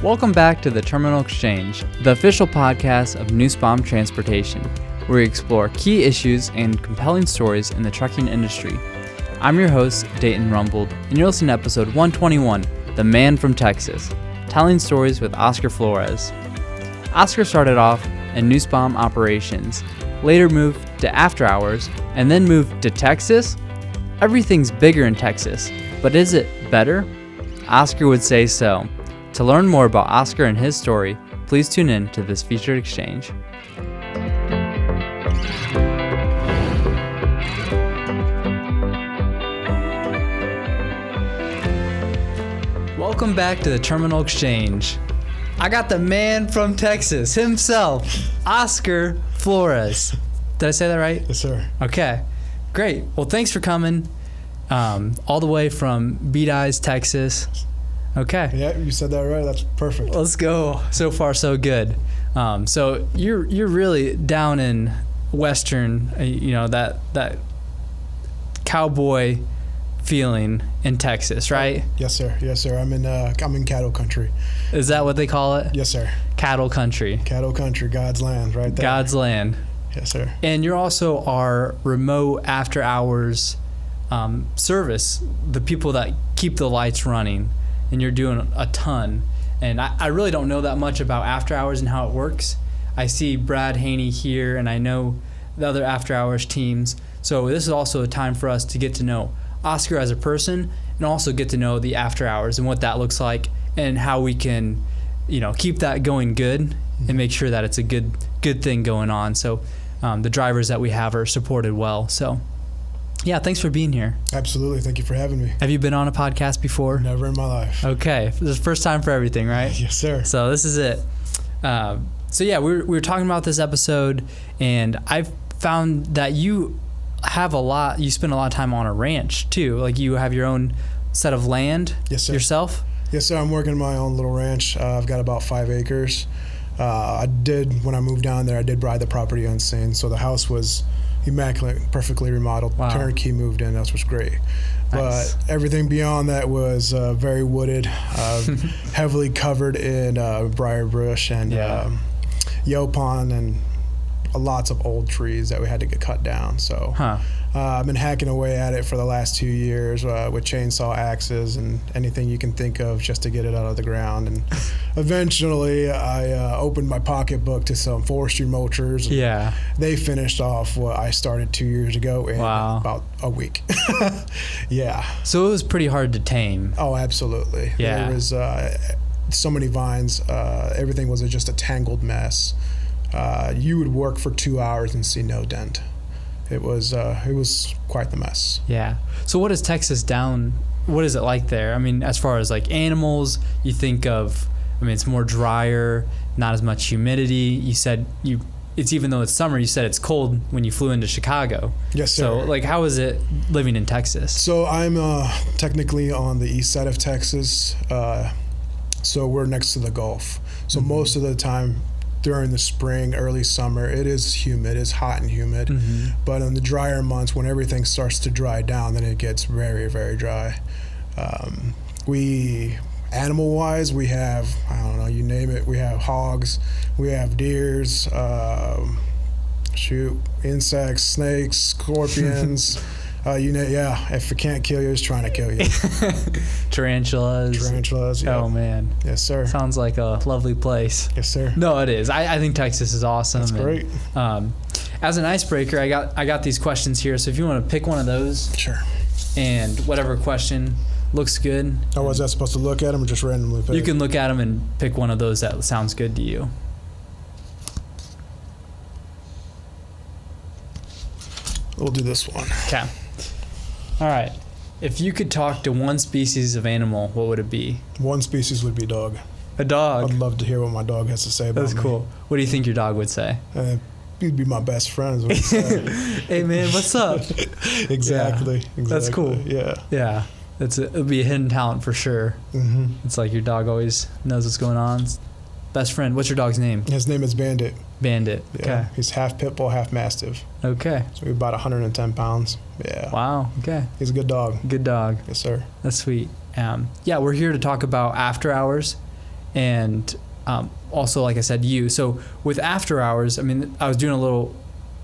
Welcome back to the Terminal Exchange, the official podcast of Nussbaum Transportation, where we explore key issues and compelling stories in the trucking industry. I'm your host, Dayton Rumbold, and you're listening to episode 121, The Man from Texas, telling stories with Oscar Flores. Oscar started off in Nussbaum operations, later moved to After Hours, and then moved to Texas? Everything's bigger in Texas, but is it better? Oscar would say so. To learn more about Oscar and his story, please tune in to this featured exchange. Welcome back to the Terminal Exchange. I got the man from Texas himself, Oscar Flores. Did I say that right? Yes, sir. Okay, great. Well, thanks for coming all the way from Bedias, Texas. Okay. Yeah, you said that right. That's perfect. Let's go. So far, so good. So you're really down in Western, that cowboy feeling in Texas, right? Yes, sir. Yes, sir. I'm in cattle country. Is that what they call it? Yes, sir. Cattle country. Cattle country, God's land, right there. God's land. Yes, sir. And you're also our remote after hours service, the people that keep the lights running. And you're doing a ton. And I really don't know that much about After Hours and how it works. I see Brad Haney here, and I know the other After Hours teams. So this is also a time for us to get to know Oscar as a person and also get to know the After Hours and what that looks like and how we can, keep that going good and make sure that it's a good thing going on. So the drivers that we have are supported well. So yeah, thanks for being here. Absolutely. Thank you for having me. Have you been on a podcast before? Never in my life. Okay. This is the first time for everything, right? Yes, sir. So this is it. So yeah, we were talking about this episode, and I've found that you spend a lot of time on a ranch too. Like you have your own set of land. Yes, sir. Yourself? Yes, sir. I'm working my own little ranch. I've got about 5 acres. When I moved down there, I did buy the property unseen. So the house was immaculate, perfectly remodeled. Wow. Turnkey moved in. That was great. Nice. But everything beyond that was very wooded, heavily covered in briar brush and yaupon and lots of old trees that we had to get cut down. So I've been hacking away at it for the last 2 years with chainsaw axes and anything you can think of just to get it out of the ground. And eventually I opened my pocketbook to some forestry mulchers. And they finished off what I started 2 years ago in about a week. Yeah. So it was pretty hard to tame. Oh, absolutely. Yeah. There was so many vines. Everything was just a tangled mess. You would work for 2 hours and see no dent. It was quite the mess. Yeah. So what is Texas down? What is it like there? I mean, as far as like animals, you think of, it's more drier, not as much humidity. You said it's even though it's summer, you said it's cold when you flew into Chicago. Yes, sir. So like, how is it living in Texas? So I'm technically on the east side of Texas. So we're next to the Gulf. So most of the time, during the spring, early summer, it is humid. It's hot and humid. Mm-hmm. But in the drier months, when everything starts to dry down, then it gets very, very dry. Animal-wise, we have, I don't know, you name it. We have hogs, we have deers, insects, snakes, scorpions. If it can't kill you, it's trying to kill you. Tarantulas. Yeah. Oh, man. Yes, sir. Sounds like a lovely place. Yes, sir. No, it is. I think Texas is awesome. That's great. As an icebreaker, I got these questions here. So if you want to pick one of those. Sure. And whatever question looks good. Oh, was I supposed to look at them or just randomly pick? You can look at them and pick one of those that sounds good to you. We'll do this one. Okay. All right. If you could talk to one species of animal, what would it be? One species would be dog. A dog? I'd love to hear what my dog has to say about me. That's cool. What do you think your dog would say? He'd be my best friend, is what he'd say. Hey, man, what's up? Exactly. That's cool. Yeah. Yeah. It'll be a hidden talent for sure. Mm-hmm. It's like your dog always knows what's going on. Best friend. What's your dog's name? His name is Bandit. Bandit. Yeah. Okay. He's half pit bull, half mastiff. Okay. So he's about 110 pounds. Yeah. Wow. Okay. He's a good dog. Good dog. Yes, sir. That's sweet. Yeah, we're here to talk about after hours, and also, like I said, you. So with after hours, I mean, I was doing a little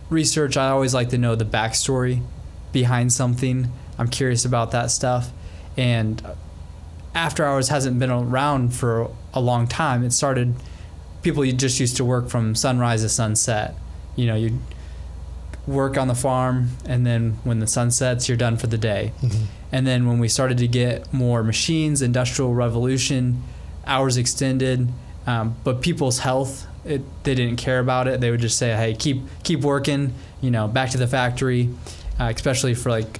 research. I always like to know the backstory behind something. I'm curious about that stuff. And after hours hasn't been around for a long time. It started, people just used to work from sunrise to sunset. You know, you'd work on the farm, and then when the sun sets, you're done for the day. Mm-hmm. And then when we started to get more machines, industrial revolution, hours extended, but people's health, they didn't care about it. They would just say, hey, keep working, you know, back to the factory, especially for like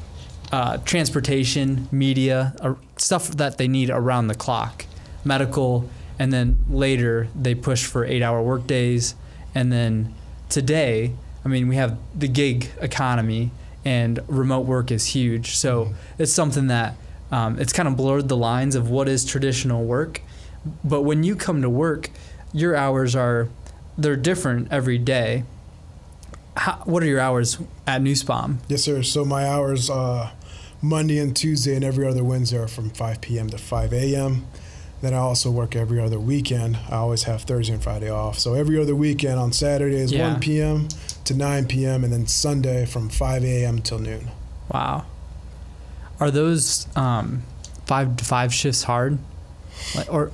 transportation, media, stuff that they need around the clock, medical. And then later they push for 8-hour work days. And then today, I mean, we have the gig economy, and remote work is huge. So it's something that it's kind of blurred the lines of what is traditional work. But when you come to work, your hours they're different every day. What are your hours at Nussbaum? Yes, sir. So my hours Monday and Tuesday and every other Wednesday are from 5 p.m. to 5 a.m. Then I also work every other weekend. I always have Thursday and Friday off. So every other weekend on Saturday is 1 p.m. to 9 p.m. and then Sunday from 5 a.m. till noon. Wow. Are those 5 to 5 shifts hard? Or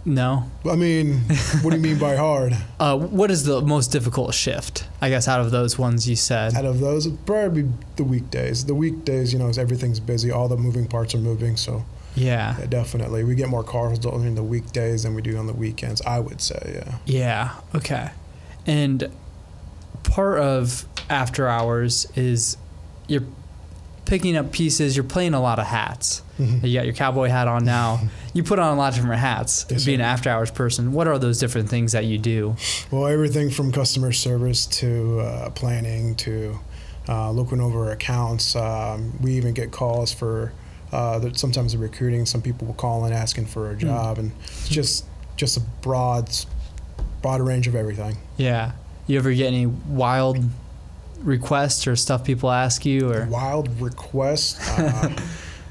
no? I mean, what do you mean by hard? What is the most difficult shift, I guess, out of those ones you said? Out of those, it'd probably be the weekdays. The weekdays, you know, everything's busy. All the moving parts are moving, so... Yeah, definitely. We get more calls during the weekdays than we do on the weekends, I would say, yeah. Yeah, okay. And part of after hours is you're picking up pieces, you're playing a lot of hats. Mm-hmm. You got your cowboy hat on now. You put on a lot of different hats, yes, being an after hours person. What are those different things that you do? Well, everything from customer service to planning to looking over accounts. We even get calls for... sometimes the recruiting, some people will call in asking for a job, and it's just a broad range of everything. Yeah. You ever get any wild requests or stuff people ask you, or wild requests?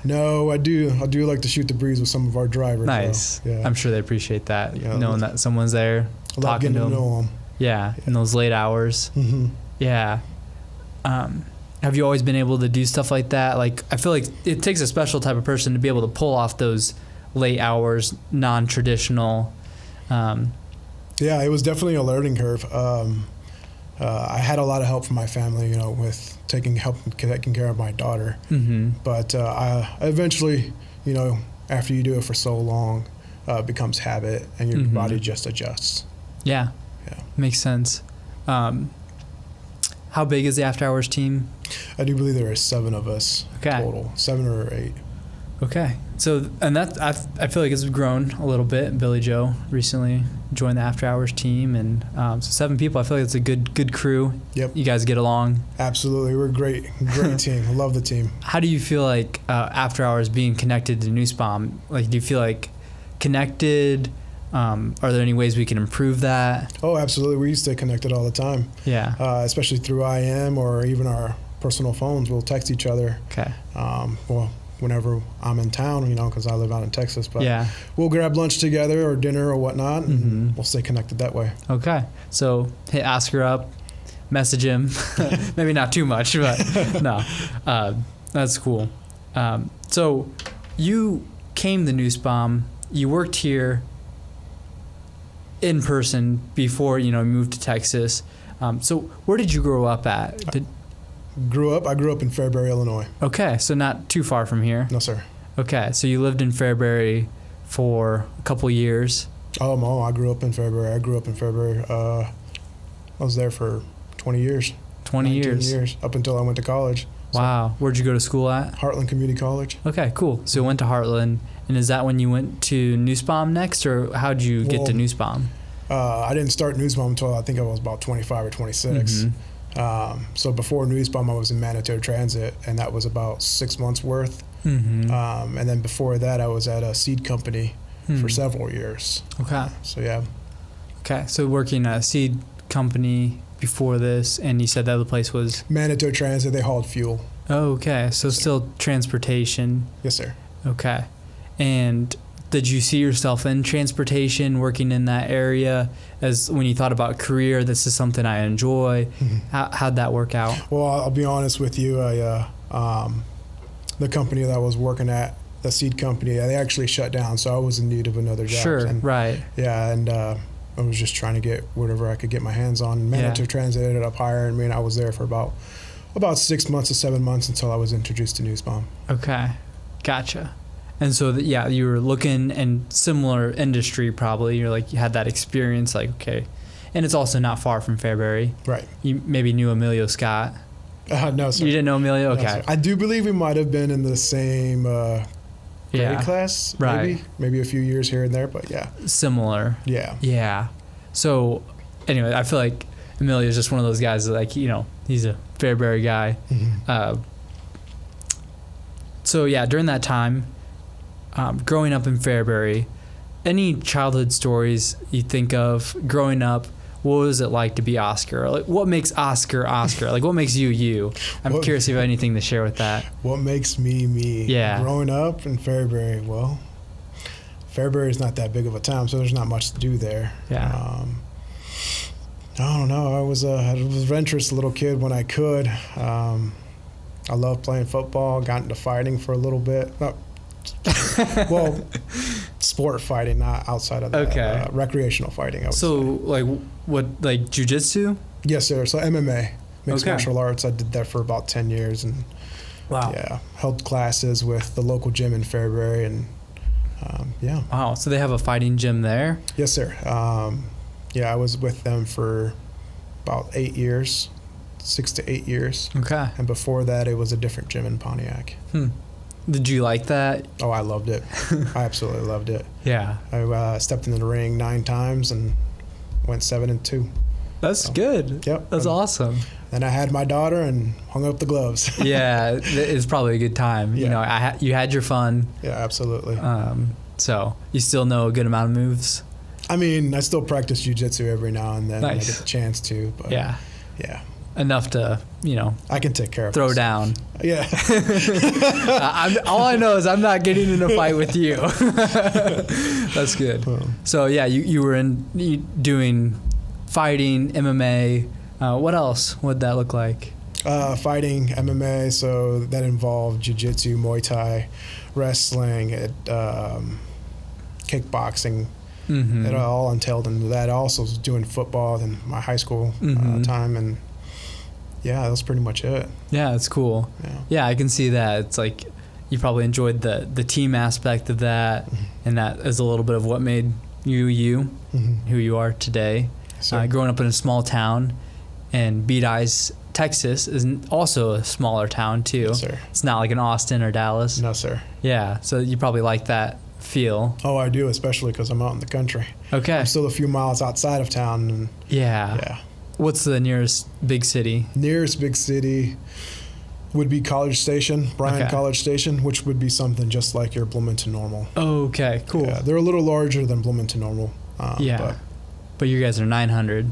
No, I do like to shoot the breeze with some of our drivers. Nice. Yeah. I'm sure they appreciate that, knowing that someone's there, talking to them. Yeah, in those late hours. Mm-hmm. Yeah. Have you always been able to do stuff like that? Like, I feel like it takes a special type of person to be able to pull off those late hours, non-traditional. Yeah, it was definitely a learning curve. I had a lot of help from my family, you know, with taking care of my daughter. Mm-hmm. But I eventually, you know, after you do it for so long, it becomes habit, and your body just adjusts. Yeah. Makes sense. How big is the after hours team? I do believe there are 7 of us total, 7 or 8. Okay. So, and that, I feel like it's grown a little bit. Billy Joe recently joined the after hours team, and so 7 people. I feel like it's a good crew. Yep. You guys get along? Absolutely. We're a great team. I love the team. How do you feel like after hours being connected to Nussbaum? Like, do you feel like connected? Are there any ways we can improve that? Oh, absolutely. We stay connected all the time. Yeah. Especially through IM or even our personal phones. We'll text each other. Okay. Well, whenever I'm in town, you know, because I live out in Texas. But yeah, we'll grab lunch together or dinner or whatnot, and we'll stay connected that way. Okay. So hit Oscar up, message him. Maybe not too much, but no. That's cool. So you came to Nussbaum. You worked here in person before, you know, moved to Texas. So where did you grow up at? I grew up in Fairbury, Illinois. Okay, so not too far from here. No, sir. Okay, so you lived in Fairbury for a couple years. Oh, I grew up in Fairbury. I was there for 20 years. 20 years. Up until I went to college. Wow. Where'd you go to school at? Heartland Community College. Okay, cool. So you went to Heartland. And is that when you went to Nussbaum next, or how'd you get to Nussbaum? I didn't start Nussbaum until I think I was about 25 or 26. So before Nussbaum, I was in Manitou Transit, and that was about 6 months worth. And then before that, I was at a seed company for several years. Okay. So yeah. Okay, so working at a seed company before this, and you said the other place was Manitou Transit. They hauled fuel. Oh, okay. So still transportation. Yes, sir. Okay. And did you see yourself in transportation, working in that area, as when you thought about career, this is something I enjoy? How'd that work out? Well, I'll be honest with you. The company that I was working at, the seed company, they actually shut down, so I was in need of another job. Sure, and, right. Yeah, and I was just trying to get whatever I could get my hands on. Manitou Transit ended up hiring me, and I was there for about 6 months to 7 months until I was introduced to Nussbaum. Okay, gotcha. And so, you were looking in similar industry probably. You're like, you had that experience, like, okay. And it's also not far from Fairbury. Right. You maybe knew Emilio Scott. No, sir. You didn't know Emilio? Okay. No, I do believe we might have been in the same grade class, right. Maybe a few years here and there, but yeah. Similar. Yeah. Yeah. So, anyway, I feel like Emilio is just one of those guys that, like, he's a Fairbury guy. Mm-hmm. So, during that time, growing up in Fairbury, any childhood stories you think of growing up? What was it like to be Oscar? Like, what makes Oscar Oscar? Like, what makes you you? I'm curious if you have anything to share with that. What makes me me? Yeah. Growing up in Fairbury, well, Fairbury is not that big of a town, so there's not much to do there. Yeah. I don't know. I was a adventurous little kid when I could. I loved playing football. Got into fighting for a little bit. Well, sport fighting, not outside of that. Okay. Recreational fighting, I would So, say. like, what, like jiu-jitsu? Yes, sir. So MMA, mixed martial arts. I did that for about 10 years, and held classes with the local gym in Fairbury, and Wow. So they have a fighting gym there? Yes, sir. I was with them for about 8 years, 6 to 8 years. Okay. And before that, it was a different gym in Pontiac. Did you like that? Oh, I loved it. I absolutely loved it. Yeah. I stepped in the ring 9 times and went 7-2. That's good. Yep. That's awesome. Then I had my daughter and hung up the gloves. Yeah, it's probably a good time. Yeah. You had your fun. Yeah, absolutely. So you still know a good amount of moves? I mean, I still practice jiu-jitsu every now and then when I get the chance to. But yeah. Enough to, I can take care of throw myself. down. Yeah. All I know is I'm not getting in a fight with you. That's good. So you were doing fighting, MMA. What else would that look like? Fighting, MMA. So that involved jiu-jitsu, Muay Thai, wrestling, kickboxing. Mm-hmm. It all entailed into that. I also was doing football in my high school time, and that was pretty much it. Yeah, it's cool. Yeah, I can see that. It's like you probably enjoyed the team aspect of that, and that is a little bit of what made you who you are today. Growing up in a small town, and Bedias, Texas, is also a smaller town too. Yes, sir. It's not like in Austin or Dallas. No, sir. Yeah, so you probably like that feel. Oh, I do, especially because I'm out in the country. Okay. I'm still a few miles outside of town. And yeah. What's the nearest big city? Nearest big city would be College Station, College Station, which would be something just like your Bloomington Normal. Okay, cool. Yeah, they're a little larger than Bloomington Normal. But you guys are 900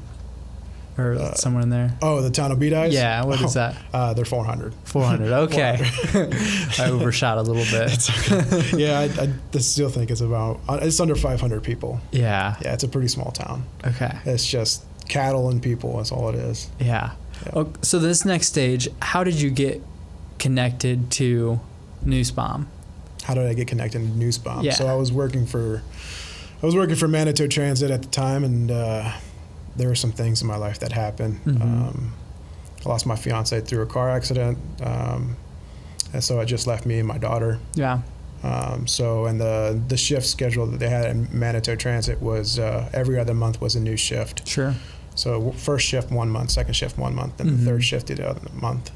or somewhere in there. Oh, the town of Bedias? Yeah, what is that? They're 400. 400, okay. 400. I overshot a little bit. It's okay. Yeah, I still think it's under 500 people. Yeah. Yeah, it's a pretty small town. Okay. It's just cattle and people, that's all it is. Yeah. Okay, so this next stage, how did you get connected to Nussbaum? How did I get connected to Nussbaum? Yeah. So I was working for Manitou Transit at the time, and there were some things in my life that happened. I lost my fiancé through a car accident, and so it just left me and my daughter. Yeah. And the shift schedule that they had in Manitou Transit was every other month was a new shift. Sure. So first shift 1 month, second shift 1 month, and the third shift the other month.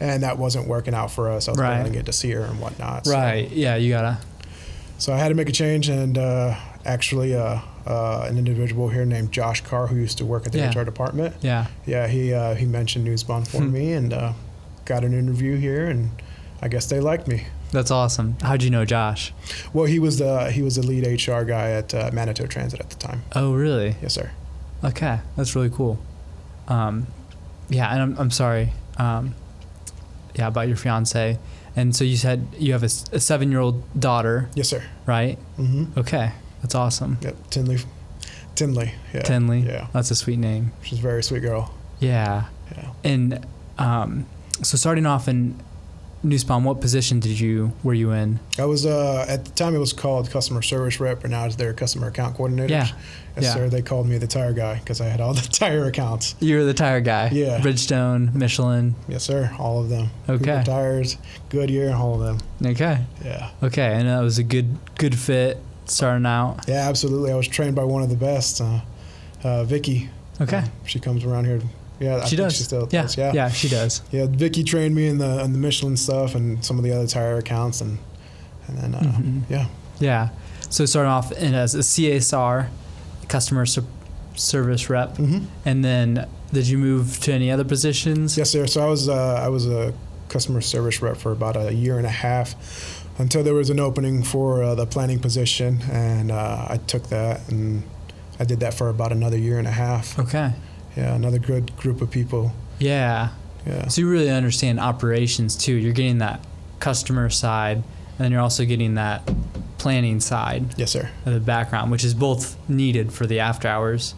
And that wasn't working out for us. I was going to get to see her and whatnot. Right. Yeah, you gotta. So I had to make a change, and actually an individual here named Josh Carr, who used to work at the HR department. Yeah. Yeah, he mentioned Nussbaum for me, and got an interview here, and I guess they liked me. That's awesome. How'd you know Josh? Well, he was the lead HR guy at Manitou Transit at the time. Oh, really? Yes, sir. Okay, that's really cool. Yeah, and I'm sorry. Yeah, about your fiance. And so you said you have a 7-year-old daughter. Yes, sir. Right? Mm-hmm. Okay, that's awesome. Yep, Tinley. Yeah. Tinley. Yeah. That's a sweet name. She's a very sweet girl. Yeah. Yeah. And so starting off in Nussbaum, what position were you in? I was at the time it was called customer service rep, and now it's their customer account coordinator. Yeah. Yes, sir. They called me the tire guy because I had all the tire accounts. You were the tire guy. Yeah. Bridgestone, Michelin. Yes, sir. All of them. Okay. Cooper tires, Goodyear, all of them. Okay. Yeah. Okay, and that was a good fit starting out. Yeah, absolutely. I was trained by one of the best, Vicky. Okay. She comes around here. Yeah, she does. She still yeah. does. Yeah. Yeah, she does. Yeah, Vicky trained me in the Michelin stuff and some of the other tire accounts, and then yeah. Yeah. So starting off as a CSR, customer service rep, Mm-hmm. and then did you move to any other positions? Yes, sir. So I was a customer service rep for about a year and a half until there was an opening for the planning position, and I took that and I did that for about another year and a half. Okay. Yeah, another good group of people. Yeah. Yeah. So you really understand operations too. You're getting that customer side, and then you're also getting that planning side. Yes, sir. Of the background, which is both needed for the after hours.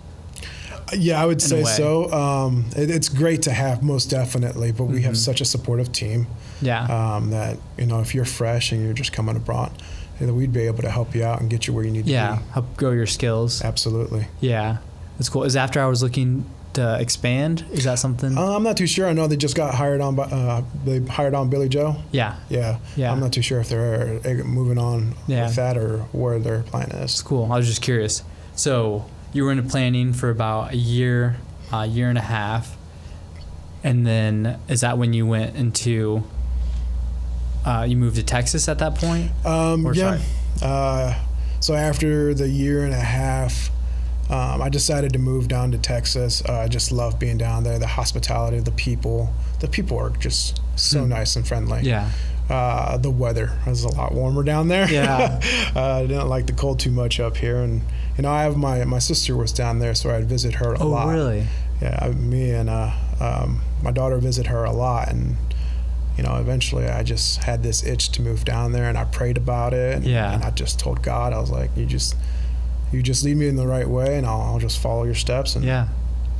Yeah, I would say a way. so. It's great to have, most definitely, but we have such a supportive team. Yeah. That, if you're fresh and you're just coming abroad, we'd be able to help you out and get you where you need to be. Yeah, help grow your skills. Absolutely. Yeah, that's cool. Is after hours looking to expand? Is that something? I'm not too sure. I know they just got hired on by they hired on Billy Joe. Yeah. Yeah. I'm not too sure if they're moving on with that or where their plan is. It's cool. I was just curious. So you were into planning for about a year and a half, and then is that when you went into? You moved to Texas at that point? Yeah. So after the year and a half, I decided to move down to Texas. I just love being down there. The hospitality, the people are just so nice and friendly. Yeah. The weather was a lot warmer down there. Yeah. I didn't like the cold too much up here. And, I have my sister was down there, so I'd visit her a lot. Oh, really? Yeah. Me and my daughter visit her a lot. And, eventually I just had this itch to move down there, and I prayed about it. And I just told God, I was like, you just lead me in the right way, and I'll just follow your steps. And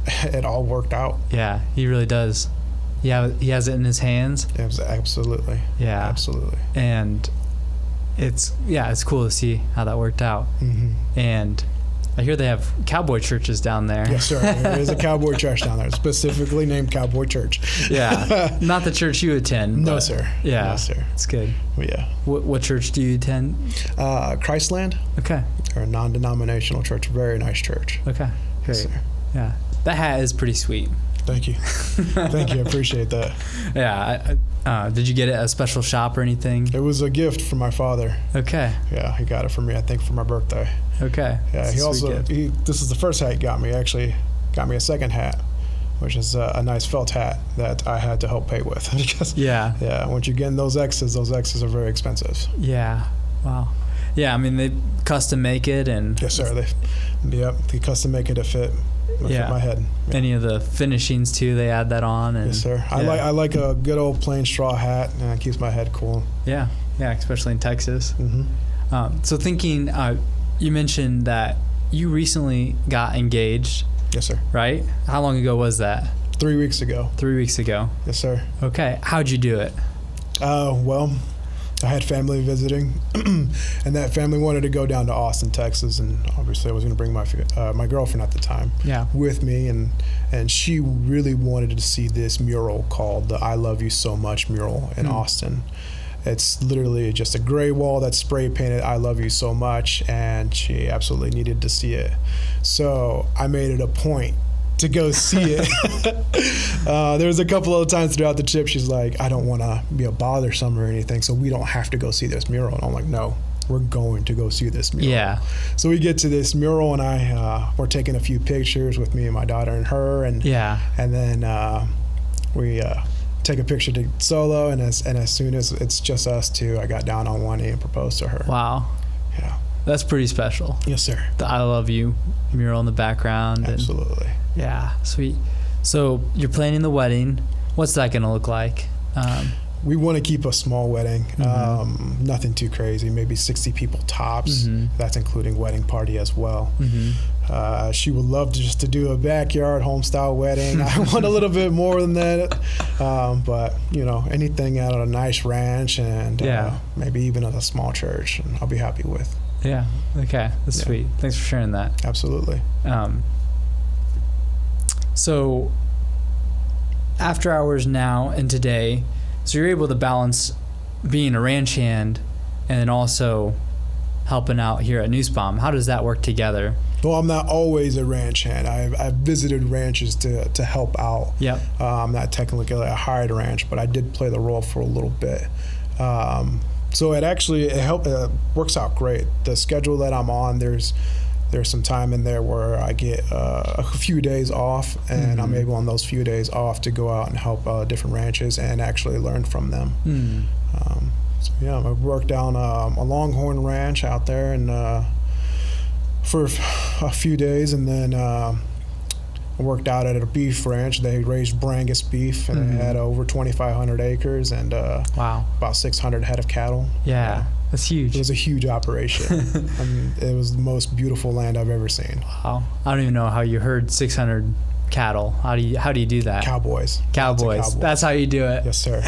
it all worked out. Yeah, he really does. Yeah, he has it in his hands. Absolutely. Yeah, absolutely. And it's cool to see how that worked out. Mm-hmm. And I hear they have cowboy churches down there. Yes, sir. There's a cowboy church down there, specifically named Cowboy Church. Yeah, not the church you attend. No, sir. Yeah, no, sir. It's good. Yeah. What church do you attend? Christland. Okay. They're a non-denominational church. Very nice church. Okay. Great. Yes, sir. Yeah, that hat is pretty sweet. Thank you. Thank you. I appreciate that. Yeah. Did you get it at a special shop or anything? It was a gift from my father. Okay. Yeah, he got it for me, I think, for my birthday. Okay. Yeah, this is the first hat he got me. He actually got me a second hat, which is a nice felt hat that I had to help pay with. Because once you get in those X's are very expensive. Yeah. Wow. Yeah, I mean, they custom make it and... Yes, sir. They custom make it to fit my head. Yeah. Any of the finishings, too, they add that on. And, yes, sir. I like a good old plain straw hat, and it keeps my head cool. Yeah. Yeah, especially in Texas. Mm-hmm. So thinking, you mentioned that you recently got engaged. Yes, sir. Right? How long ago was that? 3 weeks ago. 3 weeks ago. Yes, sir. Okay. How'd you do it? Well, I had family visiting, and that family wanted to go down to Austin, Texas, and obviously I was going to bring my girlfriend at the time with me, and she really wanted to see this mural called the I Love You So Much mural in Austin. It's literally just a gray wall that's spray painted I love you so much, and she absolutely needed to see it. So I made it a point to go see it. There was a couple of times throughout the trip she's like, I don't want to be a bothersome or anything, so we don't have to go see this mural. And I'm like, no, we're going to go see this mural. Yeah. So we get to this mural, and we're taking a few pictures with me and my daughter and her, and then we take a picture to solo, and as soon as it's just us two, I got down on one knee and proposed to her. Wow. Yeah. That's pretty special. Yes, sir. The I love you mural in the background. Absolutely. Yeah, sweet. So you're planning the wedding. What's that going to look like? We want to keep a small wedding, nothing too crazy, maybe 60 people tops. That's including wedding party as well. She would love just to do a backyard home style wedding. I want a little bit more than that, but anything out of a nice ranch and maybe even at a small church, and I'll be happy with. Yeah. Okay. That's sweet. Thanks for sharing that. Absolutely. So after hours now and today, so you're able to balance being a ranch hand and then also helping out here at Nussbaum. How does that work together? Well, I'm not always a ranch hand. I've visited ranches to help out. Yep. I'm not technically a hired ranch, but I did play the role for a little bit. So it works out great. The schedule that I'm on, there's some time in there where I get a few days off, and I'm able on those few days off to go out and help different ranches and actually learn from them. I worked down a Longhorn ranch out there and for a few days, and then I worked out at a beef ranch. They raised Brangus beef, and they had over 2,500 acres and about 600 head of cattle. Yeah. That's huge. It was a huge operation. It was the most beautiful land I've ever seen. Wow. I don't even know how you herd 600 cattle. How do you do that? Cowboys. That's how you do it. Yes, sir.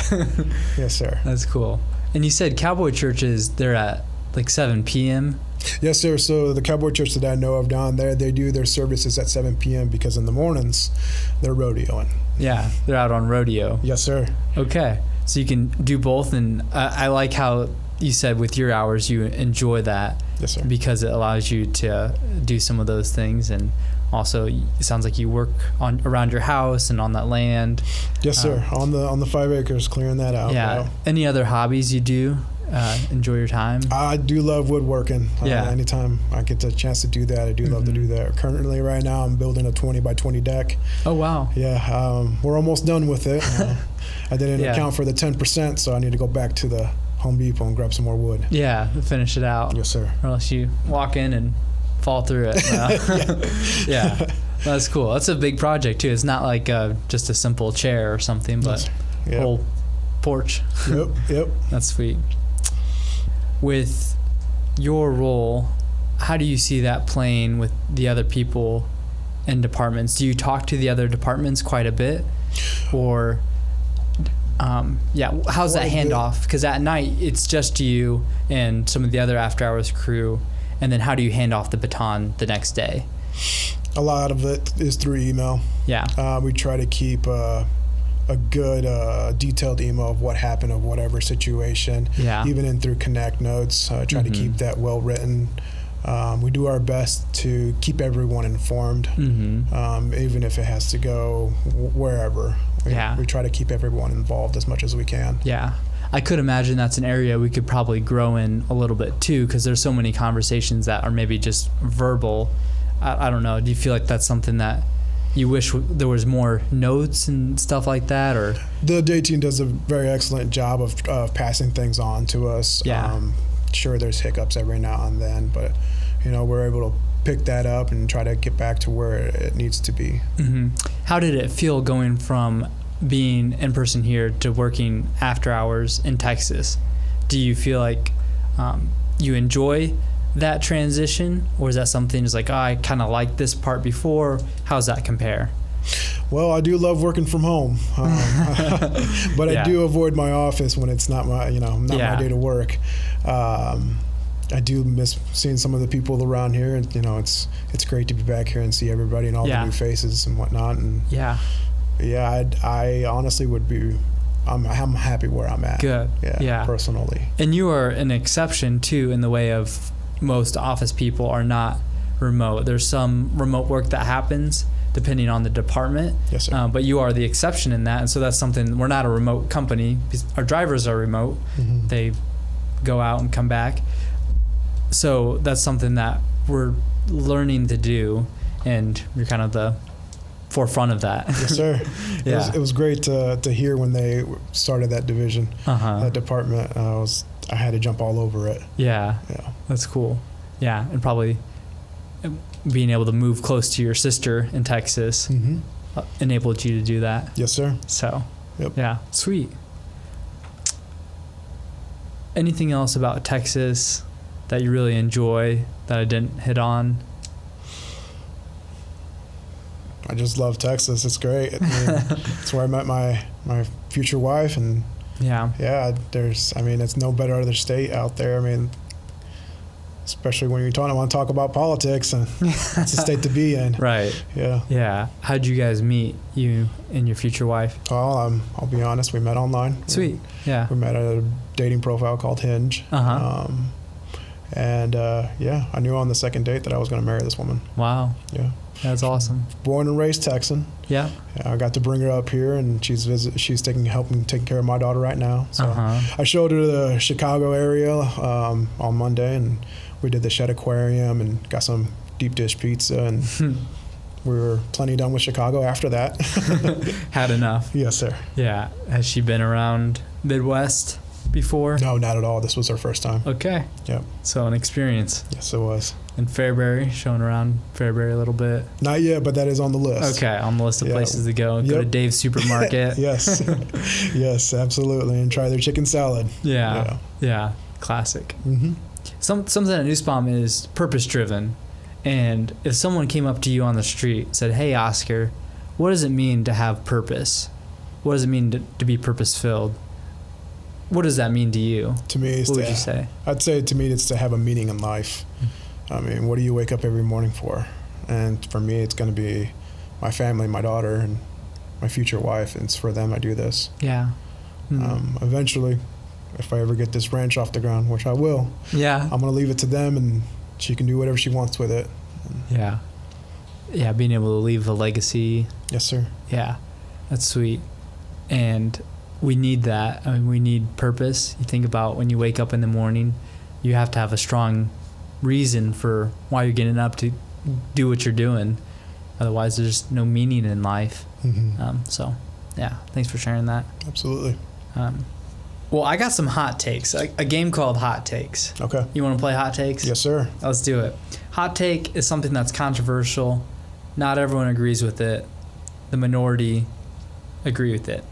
Yes, sir. That's cool. And you said cowboy churches, they're at like 7 p.m.? Yes, sir. So the cowboy church that I know of down there, they do their services at 7 p.m. because in the mornings, they're rodeoing. Yeah, they're out on rodeo. Yes, sir. Okay. So you can do both, and I like how you said with your hours you enjoy that. Yes, sir. Because it allows you to do some of those things, and also it sounds like you work around your house and on that land. Yes, sir. On the 5 acres, clearing that out. Yeah. Any other hobbies you do? Enjoy your time? I do love woodworking. Anytime I get the chance to do that, I do love to do that. Currently, right now, I'm building a 20 by 20 deck. Oh, wow. Yeah. We're almost done with it. I didn't account for the 10%, so I need to go back to the Home Depot and grab some more wood. Yeah, finish it out. Yes, sir. Or else you walk in and fall through it. Yeah. That's cool. That's a big project, too. It's not like just a simple chair or something, but whole porch. Yep. That's sweet. With your role, how do you see that playing with the other people in departments? Do you talk to the other departments quite a bit? Or, how's that handoff? Because at night, it's just you and some of the other after hours crew. And then how do you hand off the baton the next day? A lot of it is through email. Yeah. We try to keep a good detailed email of what happened of whatever situation. Yeah. Even in through connect notes, try to keep that well written. We do our best to keep everyone informed, even if it has to go wherever. We try to keep everyone involved as much as we can. Yeah. I could imagine that's an area we could probably grow in a little bit too, because there's so many conversations that are maybe just verbal. I don't know. Do you feel like that's something that you wish there was more notes and stuff like that? Or the day team does a very excellent job of passing things on to us. Yeah. Sure, there's hiccups every now and then, but we're able to pick that up and try to get back to where it needs to be. How did it feel going from being in person here to working after hours in Texas? Do you feel like you enjoy that transition, or is that something that's like, I kind of liked this part before? How's that compare? Well, I do love working from home, but I do avoid my office when it's not my my day to work. I do miss seeing some of the people around here, and it's great to be back here and see everybody and all the new faces and whatnot. And I honestly would be. I'm happy where I'm at. Good. Yeah. Personally. And you are an exception too, in the way of most office people are not remote. There's some remote work that happens depending on the department. Yes, sir. But you are the exception in that, and so that's something. We're not a remote company. Our drivers are remote. They go out and come back. So that's something that we're learning to do, and you're kind of the forefront of that. Yes, sir. It was great to hear when they started that division, that department. I had to jump all over it. Yeah, that's cool. Yeah, and probably being able to move close to your sister in Texas enabled you to do that. Yes, sir. So, Yep. yeah, sweet. Anything else about Texas that you really enjoy that I didn't hit on? I just love Texas. It's great. I mean, it's where I met my future wife, and Yeah. it's no better other state out there. I mean, especially when you want to talk about politics, and it's a state to be in. Right. Yeah. Yeah. How'd you guys meet, you and your future wife? Well, I'll be honest. We met online. Sweet. Yeah. We met at a dating profile called Hinge. Uh-huh. I knew on the second date that I was going to marry this woman. Wow. Yeah. That's awesome. Born and raised Texan. Yeah. I got to bring her up here, and she's helping take care of my daughter right now. So I showed her the Chicago area on Monday, and we did the Shed Aquarium and got some deep dish pizza, and we were plenty done with Chicago after that. Had enough. Yes, sir. Yeah. Has she been around Midwest before? No, not at all. This was her first time. Okay. Yep. So an experience. Yes, it was. And Fairbury, showing around Fairbury a little bit. Not yet, but that is on the list. Okay, on the list of places to go. Go to Dave's Supermarket. Yes. Yes, absolutely. And try their chicken salad. Yeah. Classic. Mm-hmm. Something at Nussbaum is purpose-driven. And if someone came up to you on the street and said, "Hey, Oscar, what does it mean to have purpose? What does it mean to be purpose-filled?" What does that mean to you? To me, what would you say? I'd say to me, it's to have a meaning in life. I mean, what do you wake up every morning for? And for me, it's going to be my family, my daughter, and my future wife. And it's for them I do this. Yeah. Eventually, if I ever get this ranch off the ground, which I will, I'm going to leave it to them, and she can do whatever she wants with it. Yeah. Yeah, being able to leave a legacy. Yes, sir. Yeah, that's sweet. And we need that. I mean, we need purpose. You think about when you wake up in the morning, you have to have a strong reason for why you're getting up to do what you're doing. Otherwise, there's no meaning in life. So, yeah, thanks for sharing that. Absolutely. Well, I got some hot takes, a game called Hot Takes. Okay. You want to play Hot Takes? Yes, sir. Let's do it. Hot take is something that's controversial. Not everyone agrees with it. The minority agree with it.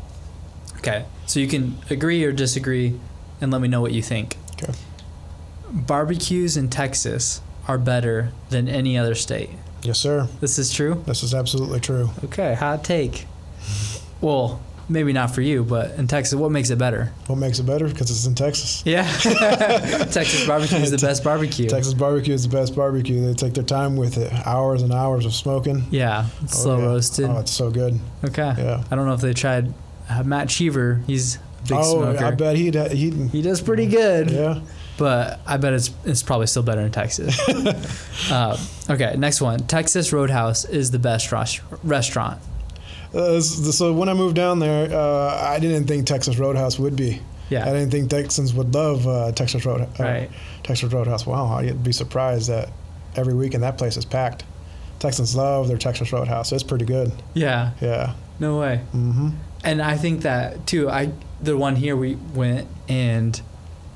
Okay, so you can agree or disagree and let me know what you think. Okay. Barbecues in Texas are better than any other state. Yes, sir. This is true? This is absolutely true. Okay, hot take. Well, maybe not for you, but in Texas, what makes it better? What makes it better? Because it's in Texas. Yeah. Texas barbecue is the best barbecue. Texas barbecue is the best barbecue. They take their time with it. Hours and hours of smoking. Yeah. Slow roasted. Oh, it's so good. Okay. Yeah. I don't know if they tried Matt Cheever. He's a big smoker. I bet he does pretty good. Yeah. But I bet it's probably still better in Texas. Okay, next one. Texas Roadhouse is the best restaurant. So when I moved down there, I didn't think Texas Roadhouse would be. Yeah. I didn't think Texans would love Texas Roadhouse. Right. Texas Roadhouse. Wow, I'd be surprised that every weekend that place is packed. Texans love their Texas Roadhouse. It's pretty good. Yeah. Yeah. No way. Mm-hmm. And I think that too. The one here we went and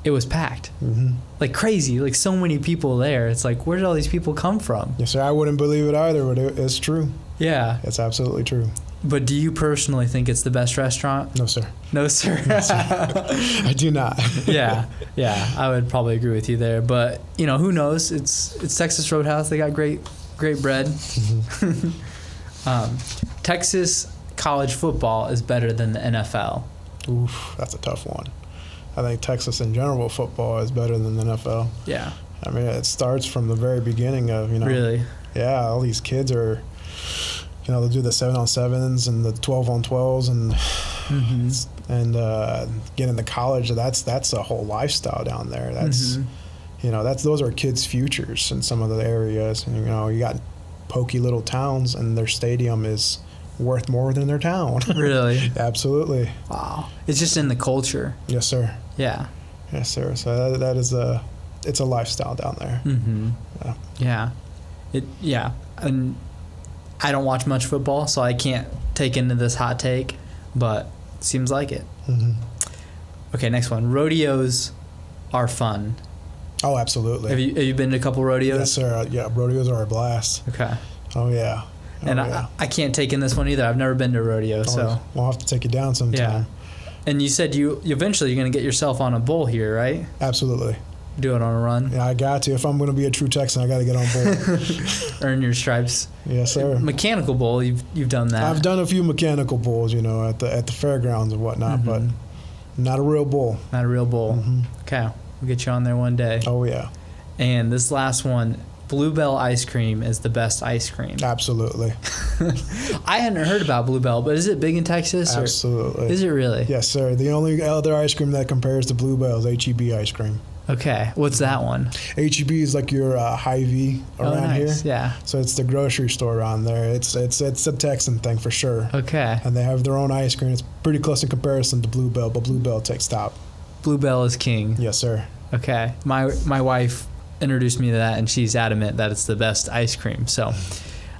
it was packed. Mm-hmm. Like crazy. Like so many people there. It's like, where did all these people come from? Yes, sir. I wouldn't believe it either, but it's true. Yeah. It's absolutely true. But do you personally think it's the best restaurant? No, sir. No, sir. No, sir. I do not. Yeah. I would probably agree with you there. But who knows? It's Texas Roadhouse. They got great bread. Mm-hmm. Texas college football is better than the NFL. Oof, that's a tough one. I think Texas in general football is better than the NFL. Yeah. I mean, it starts from the very beginning of Really. Yeah, all these kids are. They'll do the 7-on-7s and the 12-on-12s and get into college. That's a whole lifestyle down there. That's those are kids' futures in some of the areas. And, you got pokey little towns, and their stadium is worth more than their town. Really? Absolutely. Wow. It's just in the culture. Yes, sir. Yeah. Yes, sir. So that is it's a lifestyle down there. Mm-hmm. Yeah. And I don't watch much football, so I can't take into this hot take, but it seems like it. Mm-hmm. Okay, next one. Rodeos are fun. Oh, absolutely. Have you been to a couple rodeos? Yes, sir. Yeah, rodeos are a blast. Okay. Oh, yeah. I can't take in this one either. I've never been to a rodeo, so we'll have to take you down sometime. Yeah. And you said you eventually you're going to get yourself on a bull here, right? Absolutely. Do it on a run. Yeah, I got to. If I'm going to be a true Texan, I got to get on board. Earn your stripes. Yes, sir. Mechanical bull, you've done that. I've done a few mechanical bulls, at the fairgrounds and whatnot, but not a real bull. Not a real bull. Okay, we'll get you on there one day. Oh yeah. And this last one, Bluebell ice cream is the best ice cream. Absolutely. I hadn't heard about Bluebell, but is it big in Texas? Absolutely. Is it really? Yes, sir. The only other ice cream that compares to Bluebell is H-E-B ice cream. Okay. What's that one? H-E-B is like your Hy-Vee around here. Yeah. So it's the grocery store around there. It's a Texan thing for sure. Okay. And they have their own ice cream. It's pretty close in comparison to Bluebell, but Bluebell takes top. Bluebell is king. Yes, sir. Okay. My wife introduced me to that, and she's adamant that it's the best ice cream. So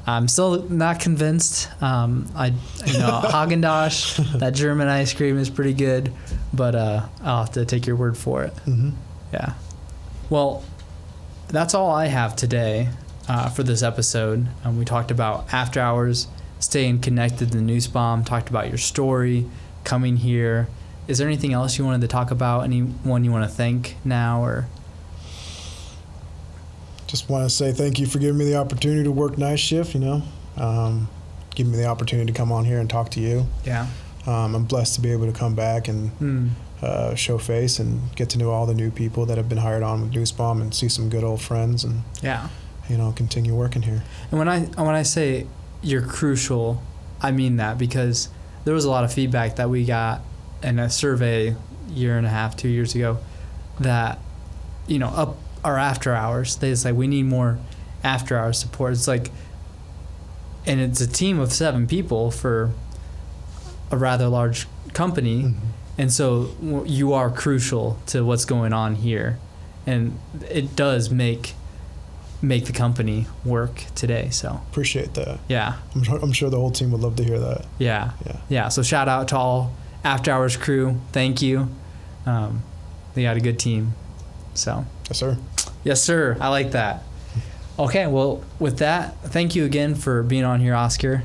I'm still not convinced. Haagen-Dazs, that German ice cream is pretty good, but I'll have to take your word for it. Yeah. Well, that's all I have today for this episode. We talked about after hours, staying connected to Nussbaum, talked about your story, coming here. Is there anything else you wanted to talk about? Anyone you want to thank now? Or just want to say thank you for giving me the opportunity to work night shift, giving me the opportunity to come on here and talk to you. Yeah. I'm blessed to be able to come back and show face and get to know all the new people that have been hired on with Nussbaum and see some good old friends and continue working here. And when I say you're crucial, I mean that, because there was a lot of feedback that we got in a survey 1.5, 2 years ago that up our after hours, they say we need more after hours support. It's like, and it's a team of 7 people for a rather large company. And so you are crucial to what's going on here, and it does make the company work today. So appreciate that. Yeah, I'm sure the whole team would love to hear that. Yeah. So shout out to all after hours crew. Thank you. They got a good team. So yes sir. I like that. Okay, well, with that, thank you again for being on here, Oscar.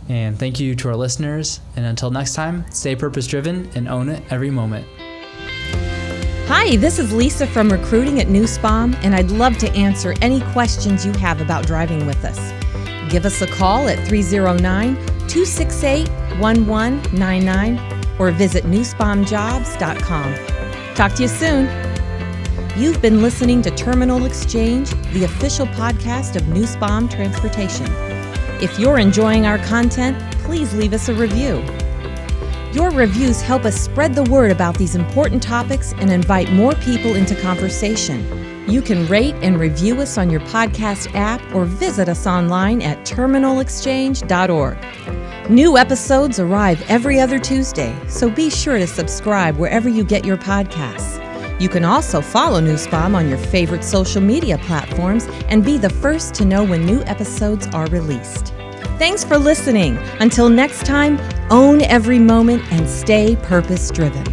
And thank you to our listeners. And until next time, stay purpose-driven and own it every moment. Hi, this is Lisa from Recruiting at Nussbaum, and I'd love to answer any questions you have about driving with us. Give us a call at 309-268-1199 or visit nussbaumjobs.com. Talk to you soon. You've been listening to Terminal Exchange, the official podcast of Nussbaum Transportation. If you're enjoying our content, please leave us a review. Your reviews help us spread the word about these important topics and invite more people into conversation. You can rate and review us on your podcast app or visit us online at terminalexchange.org. New episodes arrive every other Tuesday, so be sure to subscribe wherever you get your podcasts. You can also follow Nussbaum on your favorite social media platforms and be the first to know when new episodes are released. Thanks for listening. Until next time, own every moment and stay purpose-driven.